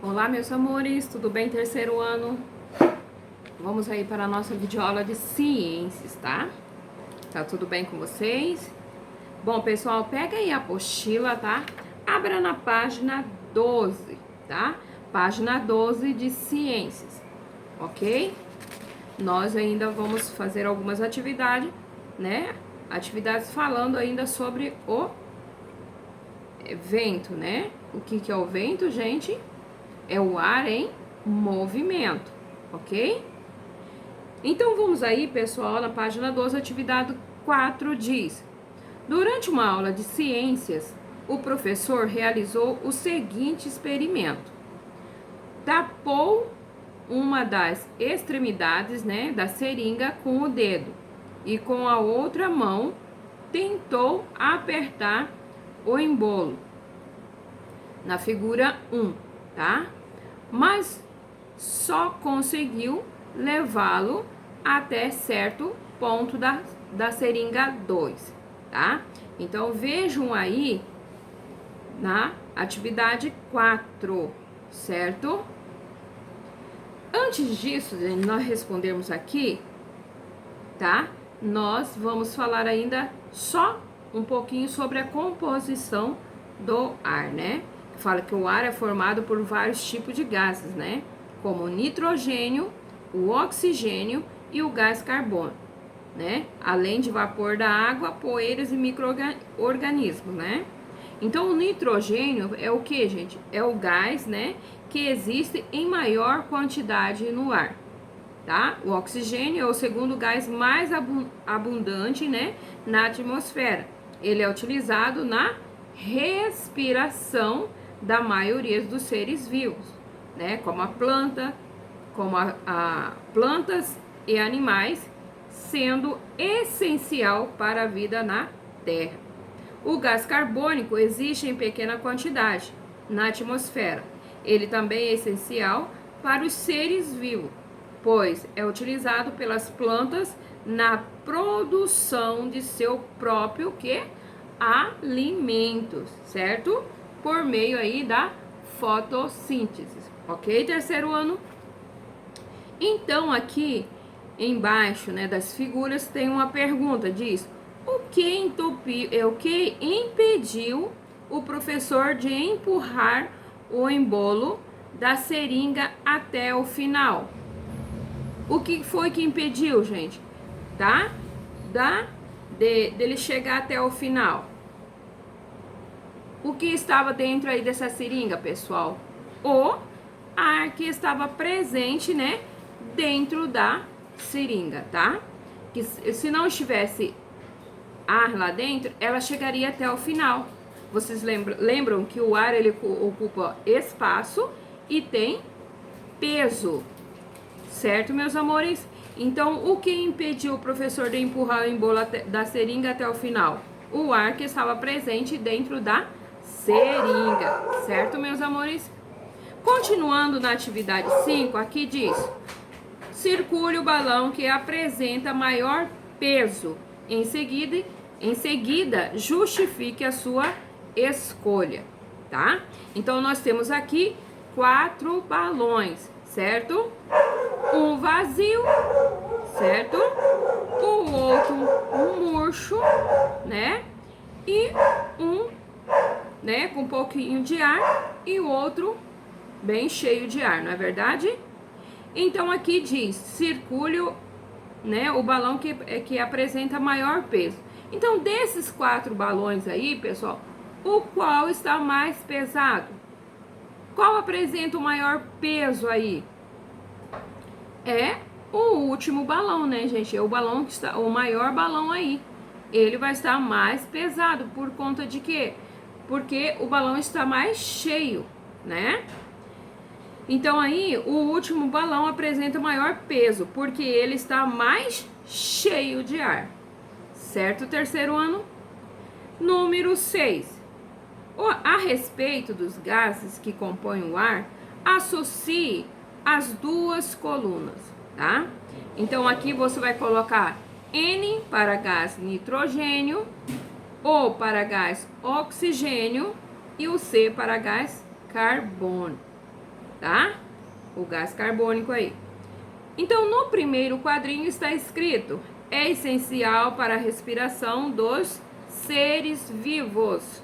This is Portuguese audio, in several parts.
Olá, meus amores, tudo bem? Terceiro ano. Vamos aí para a nossa videoaula de ciências, tá? Tá tudo bem com vocês? Bom, pessoal, pega aí a apostila, tá? Abra na página 12, tá? Página 12 de ciências, ok? Nós ainda vamos fazer algumas atividades, né? Atividades falando ainda sobre o vento, né? O que é o vento, gente? É o ar em movimento, ok? Então vamos aí, pessoal, na página 12, atividade 4 diz: durante uma aula de ciências, o professor realizou o seguinte experimento: tapou uma das extremidades, né, da seringa com o dedo e com a outra mão tentou apertar o embolo na figura 1, tá? Mas só conseguiu levá-lo até certo ponto da seringa 2, tá? Então vejam aí na atividade 4, certo? Antes disso, de nós respondermos aqui, tá? Nós vamos falar ainda só um pouquinho sobre a composição do ar, né? Fala que o ar é formado por vários tipos de gases, né? Como o nitrogênio, o oxigênio e o gás carbono, né? Além de vapor da água, poeiras e micro-organismos, né? Então, o nitrogênio é o que, gente? É o gás, né? Que existe em maior quantidade no ar, tá? O oxigênio é o segundo gás mais abundante, né? Na atmosfera. Ele é utilizado na respiração da maioria dos seres vivos, né? Como a planta, como a plantas e animais, sendo essencial para a vida na Terra. O gás carbônico existe em pequena quantidade na atmosfera. Ele também é essencial para os seres vivos, pois é utilizado pelas plantas na produção de seu próprio alimentos, certo? Por meio aí da fotossíntese, ok? Terceiro ano. Então aqui embaixo, né, das figuras tem uma pergunta, diz: o que impediu o professor de empurrar o embolo da seringa até o final? O que foi que impediu, gente? Tá? Dele chegar até o final. O que estava dentro aí dessa seringa, pessoal? O ar que estava presente, né, dentro da seringa, tá? Que se não estivesse ar lá dentro, ela chegaria até o final. Vocês lembram que o ar ele ocupa espaço e tem peso, certo, meus amores? Então, o que impediu o professor de empurrar o embolo da seringa até o final? O ar que estava presente dentro da seringa, certo, meus amores? Continuando na atividade 5, aqui diz: circule o balão que apresenta maior peso. Em seguida, justifique a sua escolha, tá? Então, nós temos aqui 4 balões, certo? Um vazio, certo? O outro um murcho, né? E um, né, com um pouquinho de ar e o outro bem cheio de ar, não é verdade? Então aqui diz: circule, né, o balão que apresenta maior peso. Então desses 4 balões aí, pessoal, o qual está mais pesado? Qual apresenta o maior peso aí? É o último balão, né, gente? É o balão que está, o maior balão aí. Ele vai estar mais pesado por conta de quê? Porque o balão está mais cheio, né? Então aí o último balão apresenta maior peso, porque ele está mais cheio de ar. Certo, terceiro ano? Número 6. A respeito dos gases que compõem o ar, associe as duas colunas, tá? Então aqui você vai colocar N para gás nitrogênio, O para gás oxigênio e o C para gás carbono. tá? O gás carbônico aí. Então, no primeiro quadrinho está escrito: é essencial para a respiração dos seres vivos,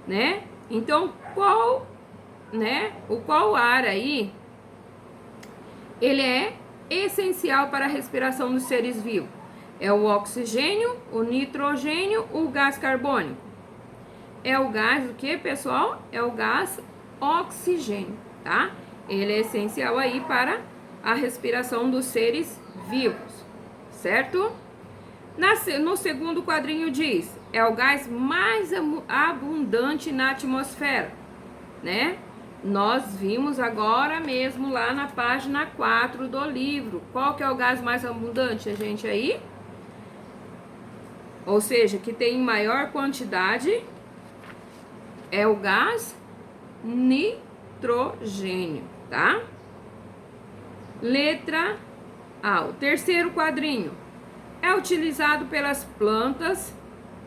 né? Então, qual ar aí, ele é essencial para a respiração dos seres vivos? É o oxigênio, o nitrogênio, o gás carbônico? É o gás o que, pessoal? É o gás oxigênio, tá? Ele é essencial aí para a respiração dos seres vivos, certo? No segundo quadrinho diz: é o gás mais abundante na atmosfera, né? Nós vimos agora mesmo lá na página 4 do livro. Qual que é o gás mais abundante, a gente aí? Ou seja, que tem maior quantidade, é o gás nitrogênio, tá? Letra A. O terceiro quadrinho: é utilizado pelas plantas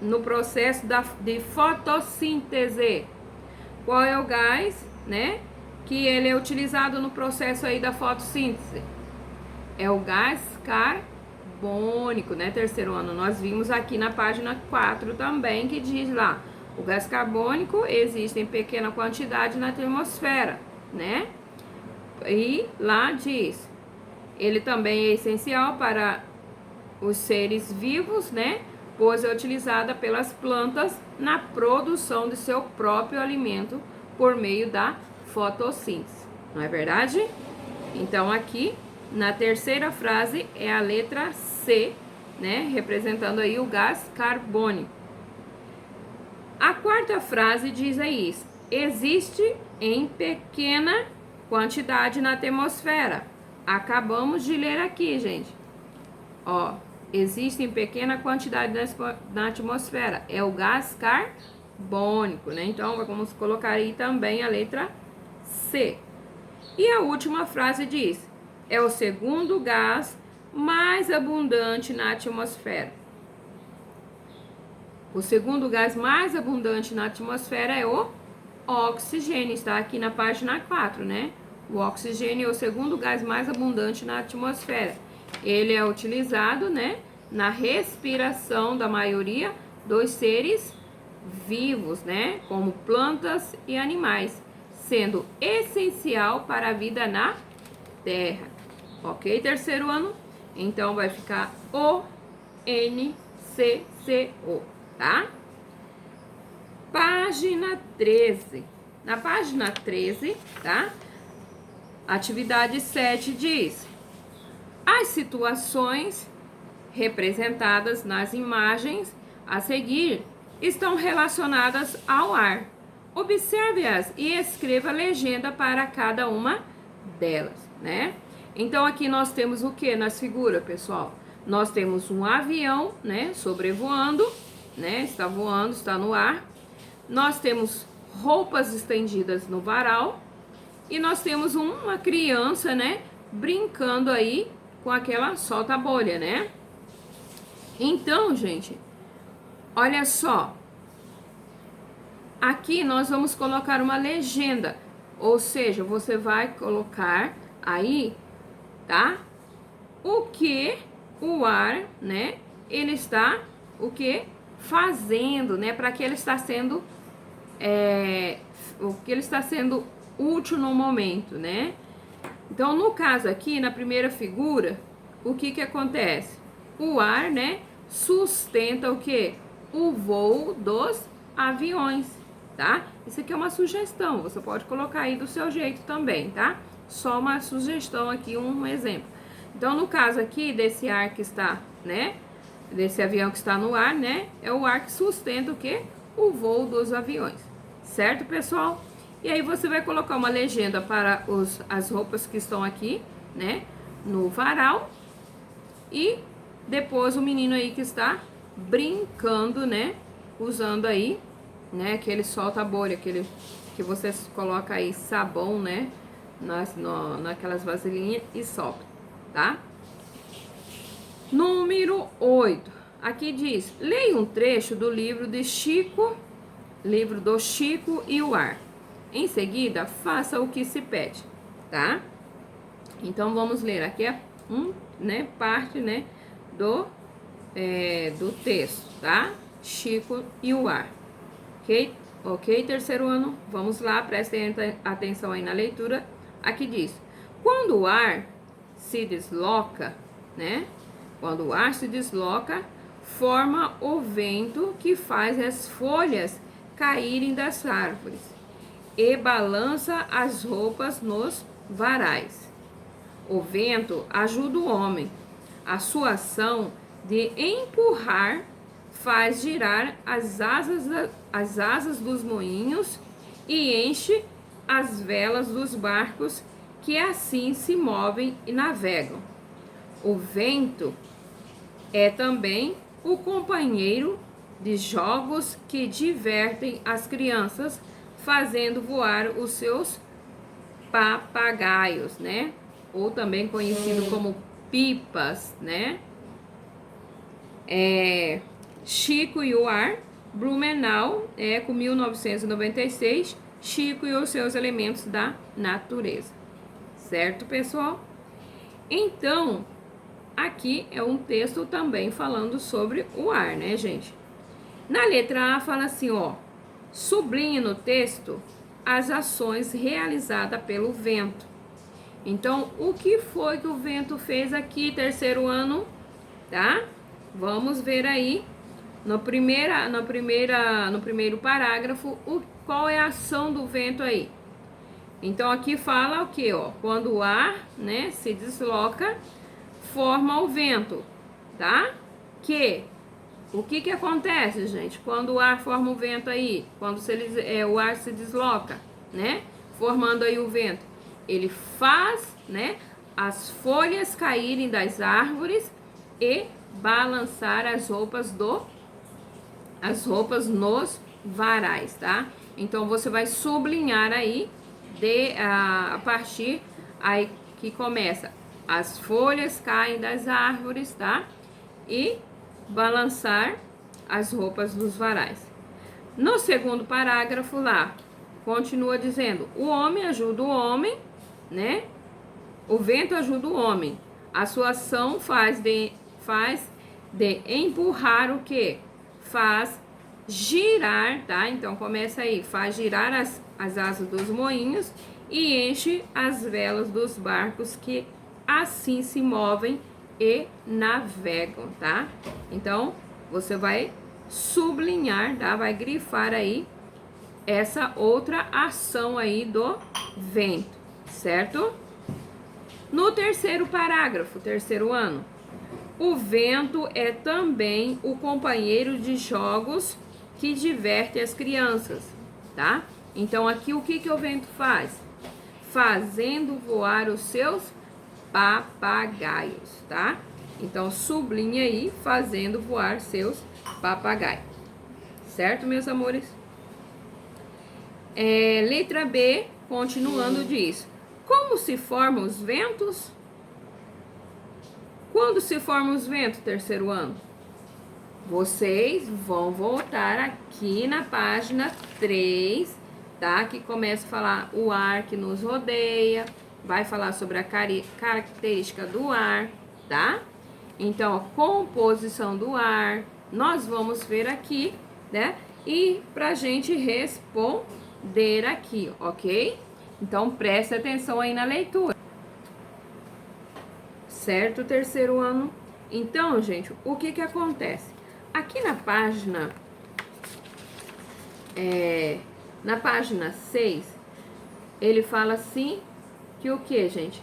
no processo de fotossíntese. Qual é o gás, né, que ele é utilizado no processo aí da fotossíntese? É o gás carbônico, né, terceiro ano? Nós vimos aqui na página 4 também, que diz lá: o gás carbônico existe em pequena quantidade na atmosfera, né? E lá diz: ele também é essencial para os seres vivos, né? Pois é utilizada pelas plantas na produção de seu próprio alimento por meio da fotossíntese. Não é verdade? Então, aqui na terceira frase é a letra C, né? Representando aí o gás carbônico. A quarta frase diz aí: existe em pequena quantidade na atmosfera. Acabamos de ler aqui, gente. Ó, existe em pequena quantidade na atmosfera. É o gás carbônico, né? Então, vamos colocar aí também a letra C. E a última frase diz: é o segundo gás mais abundante na atmosfera. O segundo gás mais abundante na atmosfera é o oxigênio. Está aqui na página 4, né? O oxigênio é o segundo gás mais abundante na atmosfera. Ele é utilizado, né, na respiração da maioria dos seres vivos, né, como plantas e animais, sendo essencial para a vida na Terra. Ok, terceiro ano? Então vai ficar ONCCO, tá? Página 13. Na página 13, tá? Atividade 7 diz: as situações representadas nas imagens a seguir estão relacionadas ao ar. Observe-as e escreva a legenda para cada uma delas, né? Então, aqui nós temos o que nas figuras, pessoal? Nós temos um avião, né, sobrevoando, né, está voando, está no ar. Nós temos roupas estendidas no varal. E nós temos uma criança, né, brincando aí com aquela solta-bolha, né? Então, gente, olha só. Aqui nós vamos colocar uma legenda. Ou seja, você vai colocar aí, tá? O que o ar, né, ele está, o que? Fazendo, né? Para que ele está sendo, o que ele está sendo útil no momento, né? Então, no caso aqui, na primeira figura, o que que acontece? O ar, né, sustenta o que? O voo dos aviões, tá? Isso aqui é uma sugestão, você pode colocar aí do seu jeito também, tá? Só uma sugestão aqui, um exemplo. Então, no caso aqui, desse ar que está, né, desse avião que está no ar, né, é o ar que sustenta o que? O voo dos aviões, certo, pessoal? E aí você vai colocar uma legenda para as roupas que estão aqui, né, no varal. E depois o menino aí que está brincando, né, usando aí, né, aquele solta-bolha, aquele que você coloca aí sabão, né, naquelas vasilhinhas e solta, tá? Número 8. Aqui diz: leia um trecho do livro do Chico e o Ar. Em seguida, faça o que se pede, tá? Então, vamos ler aqui parte, né, do texto, tá? Chico e o ar. Ok? Ok, terceiro ano? Vamos lá, prestem atenção aí na leitura. Aqui diz: quando o ar se desloca, né? Quando o ar se desloca, forma o vento que faz as folhas caírem das árvores e balança as roupas nos varais. O vento ajuda o homem. A sua ação de empurrar faz girar as asas dos moinhos e enche as velas dos barcos que assim se movem e navegam. O vento é também o companheiro de jogos que divertem as crianças, fazendo voar os seus papagaios, né? Ou também conhecido como pipas, né? Chico e o ar, Blumenau, com 1996, Chico e os seus elementos da natureza. Certo, pessoal? Então, aqui é um texto também falando sobre o ar, né, gente? Na letra A fala assim, ó: sublinhe no texto as ações realizadas pelo vento. Então, o que foi que o vento fez aqui, terceiro ano, tá? Vamos ver aí no primeiro parágrafo qual é a ação do vento aí. Então, aqui fala o que, ó? Quando o ar, né, se desloca, forma o vento, tá? O que acontece, gente? Quando o ar forma o vento aí, quando o ar se desloca, né? Formando aí o vento, ele faz, né, as folhas caírem das árvores e balançar as roupas nos varais, tá? Então você vai sublinhar aí a partir aí que começa: as folhas caem das árvores, tá? E balançar as roupas dos varais. No segundo parágrafo lá, continua dizendo: o homem ajuda o homem, né? O vento ajuda o homem. A sua ação faz de empurrar o quê? Faz girar, tá? Então começa aí, faz girar as asas dos moinhos e enche as velas dos barcos que assim se movem e navegam, tá? Então você vai sublinhar, tá? Vai grifar aí essa outra ação aí do vento, certo? No terceiro parágrafo, terceiro ano, o vento é também o companheiro de jogos que diverte as crianças, tá? Então aqui o que o vento faz? Fazendo voar os seus papagaios, tá? Então sublinha aí, fazendo voar seus papagaios. Certo, meus amores? Letra B, continuando, diz: como se formam os ventos? Quando se formam os ventos, terceiro ano? Vocês vão voltar aqui na página 3, tá? Que começa a falar o ar que nos rodeia, vai falar sobre a característica do ar, tá? Então, a composição do ar, nós vamos ver aqui, né? E pra gente responder aqui, ok? Então, preste atenção aí na leitura. Certo, terceiro ano? Então, gente, o que acontece? Aqui na página 6, ele fala assim que o que, gente?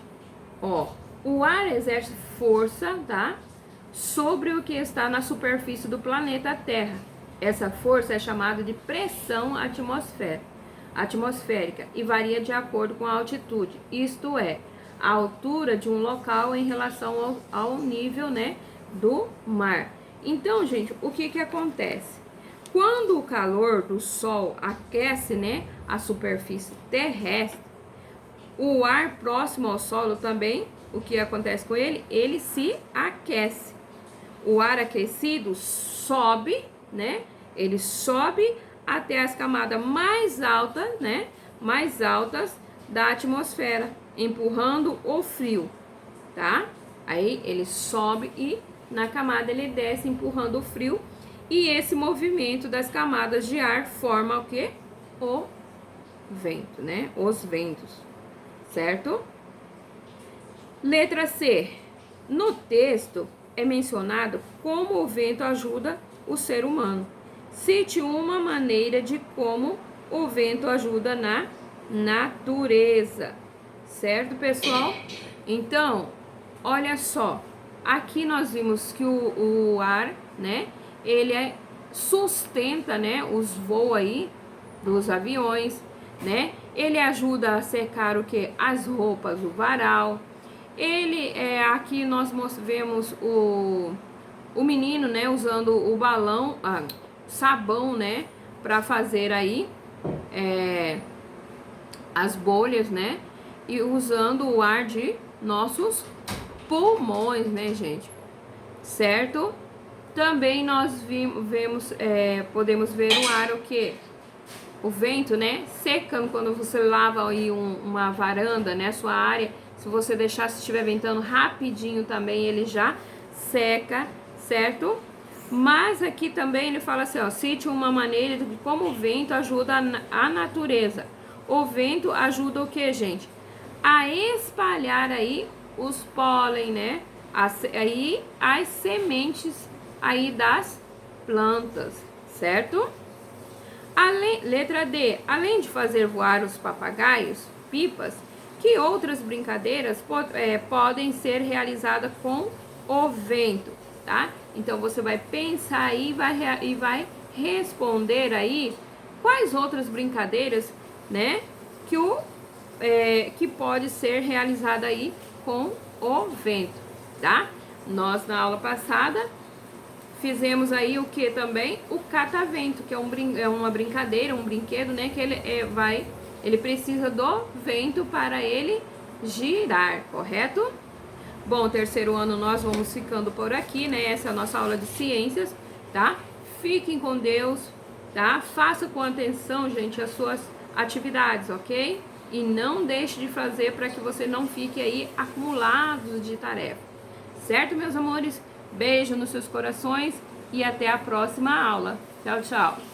Ó, o ar exerce força, tá? Sobre o que está na superfície do planeta Terra. Essa força é chamada de pressão atmosférica e varia de acordo com a altitude, isto é, a altura de um local em relação ao nível, né, do mar. Então, gente, o que acontece? Quando o calor do Sol aquece, né, a superfície terrestre, o ar próximo ao solo também, o que acontece com ele? Ele se aquece. O ar aquecido sobe, né? Ele sobe até as camadas mais altas, né, mais altas da atmosfera, empurrando o frio, tá? Aí ele sobe e na camada ele desce, empurrando o frio. E esse movimento das camadas de ar forma o quê? O vento, né? Os ventos, certo? Letra C. No texto é mencionado como o vento ajuda o ser humano. Cite uma maneira de como o vento ajuda na natureza. Certo, pessoal? Então, olha só. Aqui nós vimos que o ar, né? Ele sustenta, né? Os voos aí dos aviões, né? Ele ajuda a secar o que? As roupas, o varal. Ele aqui nós vemos o menino, né, usando o balão, sabão, né, para fazer aí as bolhas, né, e usando o ar de nossos pulmões, né, gente, certo? Também nós podemos ver o ar, o que? O vento, né, secando quando você lava aí uma varanda, né, sua área. Se você deixar, se estiver ventando rapidinho também, ele já seca, certo? Mas aqui também ele fala assim, ó, cite uma maneira de como o vento ajuda a natureza. O vento ajuda o que, gente? A espalhar aí os pólen, né? Aí as sementes aí das plantas, certo? Letra D. Além de fazer voar os papagaios, pipas, que outras brincadeiras podem ser realizadas com o vento, tá? Então você vai pensar aí e vai responder aí quais outras brincadeiras, né, que pode ser realizada aí com o vento, tá? Nós na aula passada fizemos aí o que também? O catavento, que é uma brincadeira, um brinquedo, né, que ele precisa do vento para ele girar, correto? Bom, terceiro ano nós vamos ficando por aqui, né? Essa é a nossa aula de ciências, tá? Fiquem com Deus, tá? Faça com atenção, gente, as suas atividades, ok? E não deixe de fazer para que você não fique aí acumulado de tarefa. Certo, meus amores? Beijo nos seus corações e até a próxima aula. Tchau, tchau!